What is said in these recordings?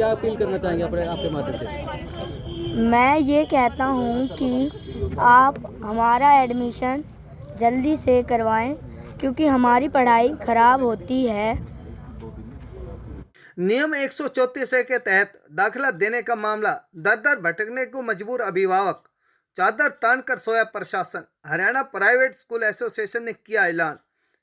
क्या अपील करना चाहेंगे अपने आपके माध्यम से? मैं ये कहता हूँ कि आप हमारा एडमिशन जल्दी से करवाएं क्योंकि हमारी पढ़ाई ख़राब होती है। नियम 134A के तहत दाखिला देने का मामला दर दर भटकने को मजबूर अभिभावक, चादर तान कर सोया प्रशासन। हरियाणा प्राइवेट स्कूल एसोसिएशन ने किया ऐलान,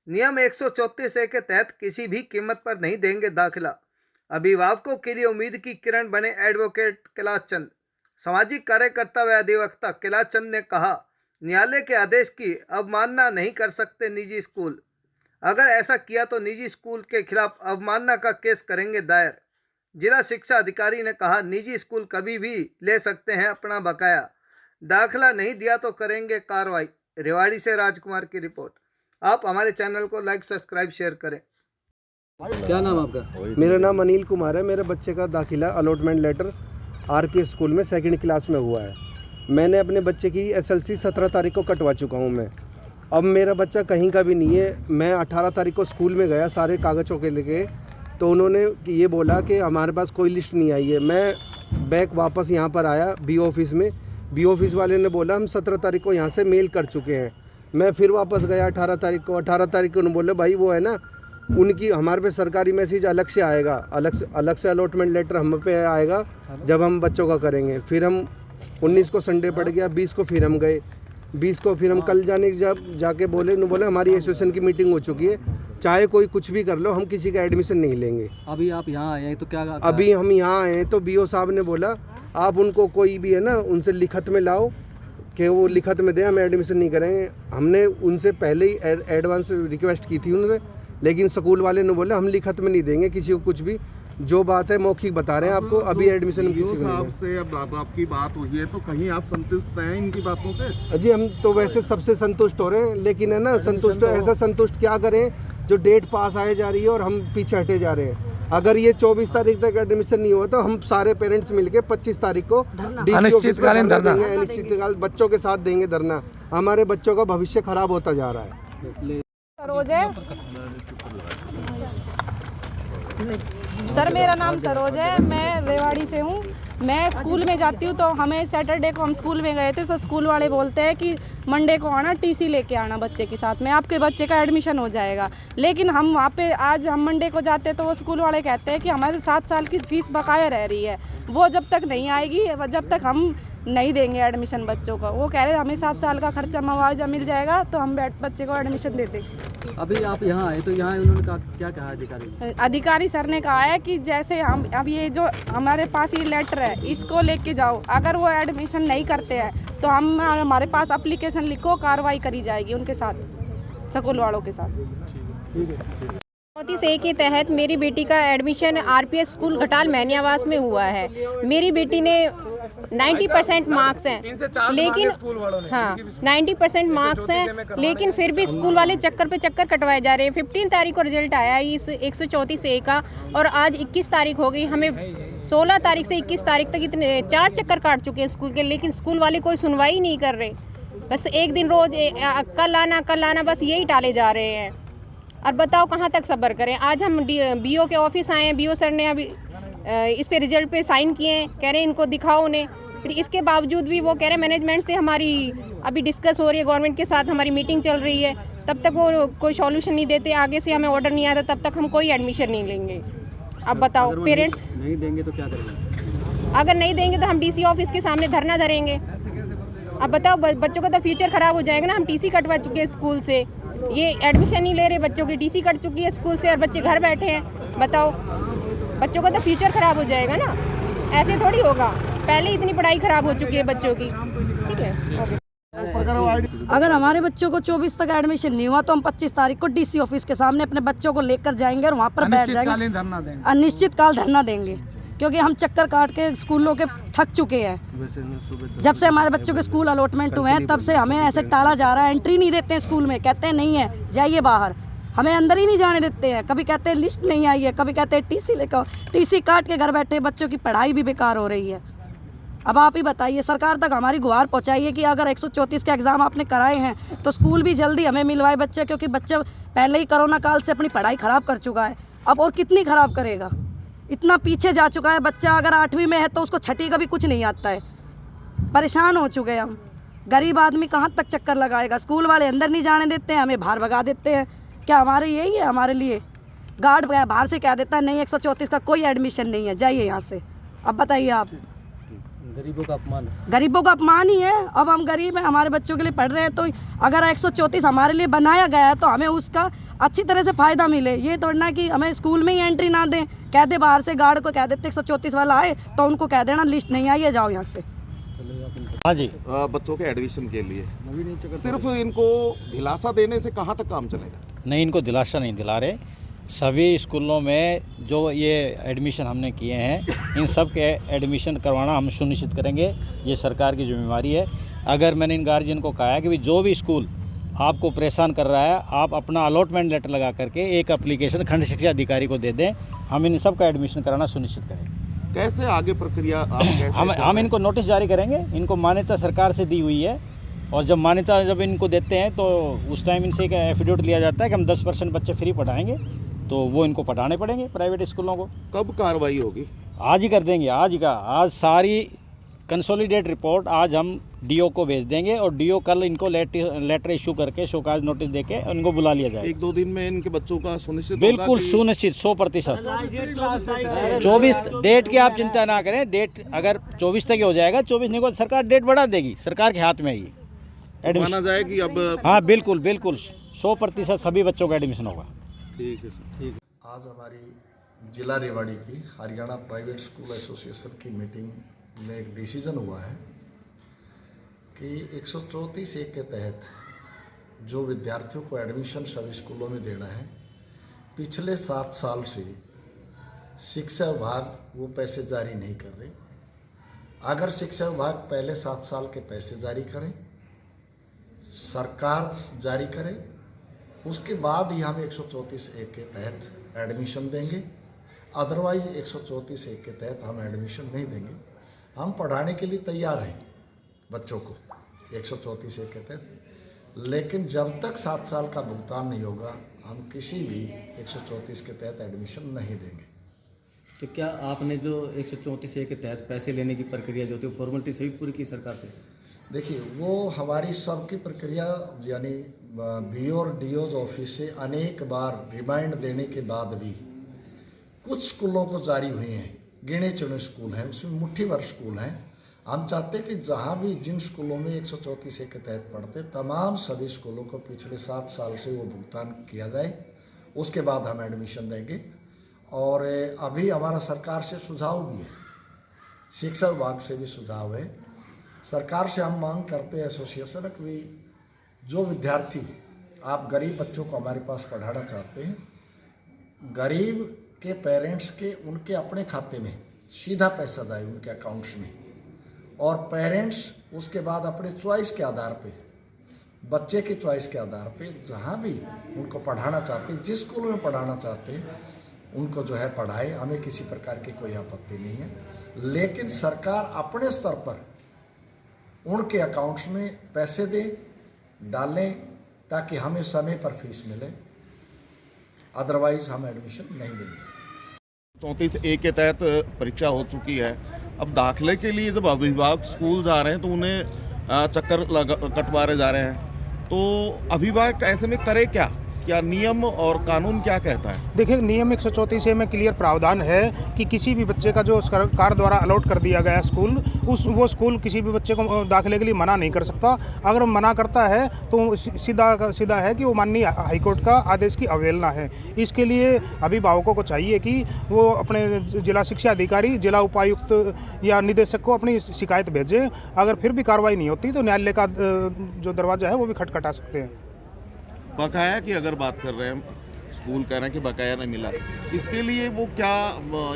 नियम 134A के तहत किसी भी कीमत पर नहीं देंगे दाखिला। अभिभावकों के लिए उम्मीद की किरण बने एडवोकेट कैलाश चंद। सामाजिक कार्यकर्ता व अधिवक्ता कैलाश चंद ने कहा, न्यायालय के आदेश की अवमानना नहीं कर सकते निजी स्कूल। अगर ऐसा किया तो निजी स्कूल के खिलाफ अवमानना का केस करेंगे दायर। जिला शिक्षा अधिकारी ने कहा, निजी स्कूल कभी भी ले सकते हैं अपना बकाया, दाखिला नहीं दिया तो करेंगे कार्रवाई। रेवाड़ी से राजकुमार की रिपोर्ट। आप हमारे चैनल को लाइक, सब्सक्राइब, शेयर करें। क्या नाम आपका? मेरा नाम अनिल कुमार है। मेरे बच्चे का दाखिला अलॉटमेंट लेटर आरपीएस स्कूल में सेकंड क्लास में हुआ है। मैंने अपने बच्चे की एसएलसी 17 तारीख को कटवा चुका हूं मैं। अब मेरा बच्चा कहीं का भी नहीं है। मैं 18 तारीख को स्कूल में गया सारे कागज़ों के लेके, तो उन्होंने ये बोला कि हमारे पास कोई लिस्ट नहीं आई है। मैं बैक वापस यहाँ पर आया बी ऑफिस में। बी ऑफिस वाले ने बोला हम 17 तारीख को यहाँ से मेल कर चुके हैं। मैं फिर वापस गया 18 तारीख को। 18 तारीख को उन्होंने बोले भाई वो है ना, उनकी हमारे पे सरकारी मैसेज अलग से आएगा, अलग से अलॉटमेंट लेटर हम पे आएगा जब हम बच्चों का करेंगे। फिर हम 19 को संडे पड़ गया, 20 को फिर हम गए, 20 को फिर हम कल जाके बोले हमारी एसोसिएशन की मीटिंग हो चुकी है, चाहे कोई कुछ भी कर लो, हम किसी का एडमिशन नहीं लेंगे। अभी आप यहाँ आए हैं तो क्या? अभी हम यहाँ आए हैं तो बीओ साहब ने बोला आप उनको कोई भी है ना उनसे लिखत में लाओ कि वो लिखत में दे, हम एडमिशन नहीं करेंगे। हमने उनसे पहले ही एडवांस रिक्वेस्ट की थी उन्होंने, लेकिन स्कूल वाले ने बोला हम लिखत में नहीं देंगे किसी को कुछ भी, जो बात है मौखिक बता रहे हैं आपको। अभी एडमिशन साहब से अब आपकी बात हुई है तो कहीं आप संतुष्ट हैं इनकी बातों से? जी हम तो वैसे सबसे संतुष्ट हो रहे हैं, लेकिन है ना संतुष्ट ऐसा संतुष्ट क्या करें जो डेट पास आए जा रही है और हम पीछे हटे जा रहे हैं। अगर ये 24 तारीख तक एडमिशन नहीं हुआ तो हम सारे पेरेंट्स मिलके 25 तारीख को अनिश्चितकालीन धरना देंगे, अनिश्चितकाल बच्चों के साथ देंगे धरना। हमारे बच्चों का भविष्य खराब होता जा रहा है। सरोज है सर, मेरा नाम सरोज है, मैं रेवाड़ी से हूँ। मैं स्कूल में जाती हूँ तो हमें सैटरडे को हम स्कूल में गए थे तो स्कूल वाले बोलते हैं कि मंडे को आना, टीसी लेके आना बच्चे के साथ में, आपके बच्चे का एडमिशन हो जाएगा। लेकिन हम वहाँ पे आज हम मंडे को जाते हैं तो वो स्कूल वाले कहते हैं कि हमारे 7 साल की फीस बकाया रह रही है, वो जब तक नहीं आएगी, जब तक हम नहीं देंगे एडमिशन बच्चों का। वो कह रहे हैं हमें 7 साल का खर्चा मुआवजा मिल जाएगा तो हम बच्चे को एडमिशन दे देंगे। अभी आप यहाँ आए तो यहाँ उन्होंने क्या कहा अधिकारी सर ने कहा है कि जैसे हम अब ये जो हमारे पास ये लेटर है इसको लेके जाओ, अगर वो एडमिशन नहीं करते हैं तो हम हमारे पास एप्लीकेशन लिखो, कार्रवाई करी जाएगी उनके साथ, स्कूल वालों के साथ। 34A के तहत मेरी बेटी का एडमिशन आरपीएस स्कूल घटाल मैनियावास में हुआ है। मेरी बेटी ने 90% मार्क्स हैं, लेकिन हाँ 90% मार्क्स हैं, लेकिन फिर भी स्कूल वाले चक्कर पे चक्कर कटवाए जा रहे हैं। 15 तारीख को रिजल्ट आया इस 134A का और आज 21 तारीख हो गई। हमें 16 तारीख से 21 तारीख तक इतने 4 चक्कर काट चुके हैं स्कूल के, लेकिन स्कूल वाले कोई सुनवाई नहीं कर रहे। बस एक दिन रोज कल आना बस यही टाले जा रहे हैं। और बताओ कहाँ तक सब्र करें। आज हम बीओ के ऑफिस आए हैं, बीओ सर ने अभी इस पे रिजल्ट पे साइन किए हैं, कह रहे हैं इनको दिखाओ उन्हें। फिर इसके बावजूद भी वो कह रहे हैं मैनेजमेंट से हमारी अभी डिस्कस हो रही है, गवर्नमेंट के साथ हमारी मीटिंग चल रही है, तब तक वो कोई सॉल्यूशन नहीं देते, आगे से हमें ऑर्डर नहीं आता तब तक हम कोई एडमिशन नहीं लेंगे। अब बताओ पेरेंट्स नहीं देंगे तो क्या करेंगे? अगर नहीं देंगे तो हम डीसी ऑफिस के सामने धरना धरेंगे। अब बताओ बच्चों का तो फ्यूचर खराब हो जाएगा ना। हम टीसी कटवा चुके हैं स्कूल से, ये एडमिशन नहीं ले रहे, बच्चों की टीसी कट चुकी है स्कूल से और बच्चे घर बैठे हैं। बताओ बच्चों का तो फ्यूचर खराब हो जाएगा ना, ऐसे थोड़ी होगा। पहले इतनी पढ़ाई खराब हो चुकी है बच्चों की। ठीक है, अगर हमारे बच्चों को 24 तक एडमिशन नहीं हुआ तो हम 25 तारीख को डीसी ऑफिस के सामने अपने बच्चों को लेकर जाएंगे और वहाँ पर बैठ जाएंगे, अनिश्चितकाल धरना देंगे, क्योंकि हम चक्कर काट के स्कूलों के थक चुके हैं। जब से हमारे बच्चों के स्कूल अलॉटमेंट हुए हैं तब से हमें ऐसे टाला जा रहा है, एंट्री नहीं देते हैं स्कूल में, कहते हैं नहीं है जाइए बाहर, हमें अंदर ही नहीं जाने देते हैं। कभी कहते हैं लिस्ट नहीं आई है, कभी कहते हैं टीसी लेकर, टीसी काट के घर बैठे बच्चों की पढ़ाई भी बेकार हो रही है। अब आप ही बताइए, सरकार तक हमारी गुहार पहुंचाइए कि अगर 134 के एग्ज़ाम आपने कराए हैं तो स्कूल भी जल्दी हमें मिलवाए बच्चे, क्योंकि बच्चे पहले ही कोरोना काल से अपनी पढ़ाई ख़राब कर चुका है, अब और कितनी ख़राब करेगा। इतना पीछे जा चुका है बच्चा। अगर 8वीं में है तो उसको 6ठी का भी कुछ नहीं आता है। परेशान हो चुके हैं हम। गरीब आदमी कहाँ तक चक्कर लगाएगा। स्कूल वाले अंदर नहीं जाने देते हैं, हमें बाहर भगा देते हैं। क्या हमारे यही है? हमारे लिए गार्ड बाहर से कह देता है नहीं 134 का कोई एडमिशन नहीं है, जाइए यहाँ से। अब बताइए आप। गरीबों का अपमान। गरीबों का अपमान ही है। अब हम गरीब हैं, हमारे बच्चों के लिए पढ़ रहे हैं, तो अगर 134 हमारे लिए बनाया गया है तो हमें उसका अच्छी तरह से फ़ायदा मिले। ये थोड़ा कि हमें स्कूल में ही एंट्री ना दें, कह दे बाहर से गार्ड को कह देते 134 वाला आए तो उनको कह देना लिस्ट नहीं आई है, जाओ यहाँ से। हाँ जी, बच्चों के एडमिशन के लिए सिर्फ इनको दिलासा देने से कहाँ तक काम चलेगा? नहीं, इनको दिलासा नहीं दिला रहे। सभी स्कूलों में जो ये एडमिशन हमने किए हैं, इन सब के एडमिशन करवाना हम सुनिश्चित करेंगे। ये सरकार की जिम्मेवारी है। अगर मैंने इन गार्जियन को कहा है कि भाई जो भी स्कूल आपको परेशान कर रहा है, आप अपना अलॉटमेंट लेटर लगा करके एक एप्लीकेशन खंड शिक्षा अधिकारी को दे दें, हम इन सब का एडमिशन कराना सुनिश्चित करेंगे। कैसे आगे प्रक्रिया आप कैसे हम इनको नोटिस जारी करेंगे। इनको मान्यता सरकार से दी हुई है, और जब मान्यता जब इनको देते हैं तो उस टाइम इनसे एक एफिडेविट लिया जाता है कि हम 10% बच्चे फ्री पढ़ाएंगे, तो वो इनको पढ़ाने पड़ेंगे प्राइवेट स्कूलों को। कब कार्रवाई होगी? आज ही कर देंगे। आज सारी कंसोलिडेट रिपोर्ट आज हम डीओ को भेज देंगे, और डीओ कल इनको लेटर इशू करके शोकाज नोटिस देके उनको बुला लिया जाएगा। 1-2 दिन में इनके बच्चों का सुनिश्चित बिल्कुल सुनिश्चित 100%। 24 डेट की आप चिंता ना करें। डेट अगर 24 तक हो जाएगा, 24 नहीं को सरकार डेट बढ़ा देगी, सरकार के हाथ में है ये। माना जाए कि अब हाँ बिल्कुल 100% सभी बच्चों का एडमिशन होगा। ठीक है सर। ठीक। आज हमारी जिला रेवाड़ी की हरियाणा प्राइवेट स्कूल एसोसिएशन की मीटिंग में एक डिसीजन हुआ है कि 134(a) के तहत जो विद्यार्थियों को एडमिशन सभी स्कूलों में देना है, पिछले 7 साल से शिक्षा विभाग वो पैसे जारी नहीं कर रहे। अगर शिक्षा विभाग पहले 7 साल के पैसे जारी करें, सरकार जारी करे, उसके बाद ही हम 134(a) के तहत एडमिशन देंगे। अदरवाइज 134(a) के तहत हम एडमिशन नहीं देंगे। हम पढ़ाने के लिए तैयार हैं बच्चों को 134(a) के तहत, लेकिन जब तक 7 साल का भुगतान नहीं होगा हम किसी भी 134 के तहत एडमिशन नहीं देंगे। तो क्या आपने जो 134(a) के तहत पैसे लेने की प्रक्रिया जो थी फॉर्मेलिटी सही पूरी की सरकार से? देखिए, वो हमारी सबकी प्रक्रिया यानी बीओ और डीओज ऑफिस से अनेक बार रिमाइंड देने के बाद भी कुछ स्कूलों को जारी हुए हैं, गिने चुने स्कूल हैं, उसमें मुट्ठी भर स्कूल हैं। हम चाहते कि जहाँ भी जिन स्कूलों में 134(a) के तहत पढ़ते, तमाम सभी स्कूलों को पिछले 7 साल से वो भुगतान किया जाए, उसके बाद हम एडमिशन देंगे। और अभी हमारा सरकार से सुझाव भी है, शिक्षा विभाग से भी सुझाव है। सरकार से हम मांग करते हैं एसोसिएशन कि जो विद्यार्थी आप गरीब बच्चों को हमारे पास पढ़ाना चाहते हैं, गरीब के पेरेंट्स के उनके अपने खाते में सीधा पैसा जाए उनके अकाउंट्स में, और पेरेंट्स उसके बाद अपने चॉइस के आधार पे, बच्चे की चॉइस के आधार पे जहाँ भी उनको पढ़ाना चाहते हैं, जिस स्कूल में पढ़ाना चाहते हैं उनको जो है पढ़ाए। हमें किसी प्रकार की कोई आपत्ति नहीं है, लेकिन सरकार अपने स्तर पर उनके अकाउंट्स में पैसे दे डालें ताकि हमें समय पर फीस मिले, अदरवाइज हम एडमिशन नहीं देंगे। 34(a) के तहत परीक्षा हो चुकी है। अब दाखिले के लिए जब अभिभावक स्कूल जा रहे हैं तो उन्हें चक्कर कटवारे जा रहे हैं, तो अभिभावक ऐसे में करे क्या नियम और कानून क्या कहता है? देखिए, नियम 134(a) में क्लियर प्रावधान है कि किसी भी बच्चे का जो सरकार द्वारा अलॉट कर दिया गया स्कूल, वो स्कूल किसी भी बच्चे को दाखिले के लिए मना नहीं कर सकता। अगर मना करता है तो सीधा है कि वो माननीय हाईकोर्ट का आदेश की अवहेलना है। इसके लिए अभिभावकों को चाहिए कि वो अपने जिला शिक्षा अधिकारी, जिला उपायुक्त या निदेशक को अपनी शिकायत भेजें। अगर फिर भी कार्रवाई नहीं होती तो न्यायालय का जो दरवाज़ा है वो भी खटखटा सकते हैं। बकाया की अगर बात कर रहे हैं, स्कूल कह रहे हैं कि बकाया नहीं मिला, इसके लिए वो क्या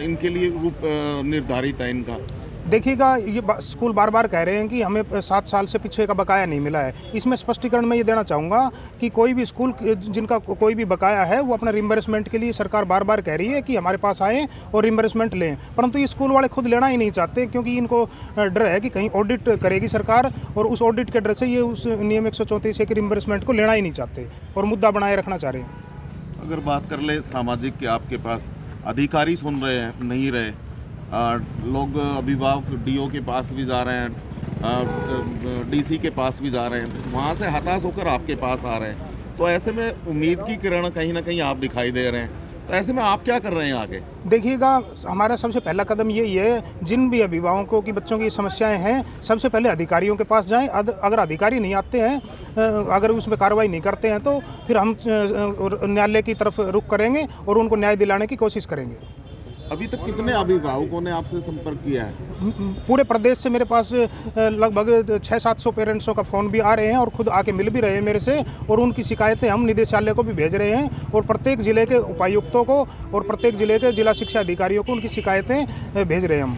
इनके लिए रूप निर्धारित है इनका? देखिएगा, ये स्कूल बार बार कह रहे हैं कि हमें 7 साल से पीछे का बकाया नहीं मिला है। इसमें स्पष्टीकरण मैं ये देना चाहूँगा कि कोई भी स्कूल जिनका कोई भी बकाया है वो अपना रिम्बर्समेंट के लिए सरकार बार बार कह रही है कि हमारे पास आएँ और रिम्बर्समेंट लें, परंतु ये स्कूल वाले खुद लेना ही नहीं चाहते, क्योंकि इनको डर है कि कहीं ऑडिट करेगी सरकार, और उस ऑडिट के डर से ये उस नियम 134(a) के रिम्बर्समेंट को लेना ही नहीं चाहते और मुद्दा बनाए रखना चाह रहे हैं। अगर बात कर ले सामाजिक के आपके पास अधिकारी सुन रहे हैं नहीं रहे, लोग अभिभावक डीओ के पास भी जा रहे हैं, डीसी के पास भी जा रहे हैं, वहाँ से हताश होकर आपके पास आ रहे हैं। तो ऐसे में उम्मीद की किरण कहीं ना कहीं आप दिखाई दे रहे हैं। तो ऐसे में आप क्या कर रहे हैं आगे? देखिएगा, हमारा सबसे पहला कदम यही है, जिन भी अभिभावकों की बच्चों की समस्याएं हैं सबसे पहले अधिकारियों के पास जाएं। अगर अधिकारी नहीं आते हैं, अगर उसमें कार्रवाई नहीं करते हैं तो फिर हम न्यायालय की तरफ रुख करेंगे और उनको न्याय दिलाने की कोशिश करेंगे। अभी तक कितने अभिभावकों ने आपसे संपर्क किया है? पूरे प्रदेश से मेरे पास लगभग 600-700 पेरेंट्सों का फ़ोन भी आ रहे हैं और खुद आके मिल भी रहे हैं मेरे से, और उनकी शिकायतें हम निदेशालय को भी भेज रहे हैं और प्रत्येक ज़िले के उपायुक्तों को और प्रत्येक ज़िले के जिला शिक्षा अधिकारियों को उनकी शिकायतें भेज रहे हैं हम।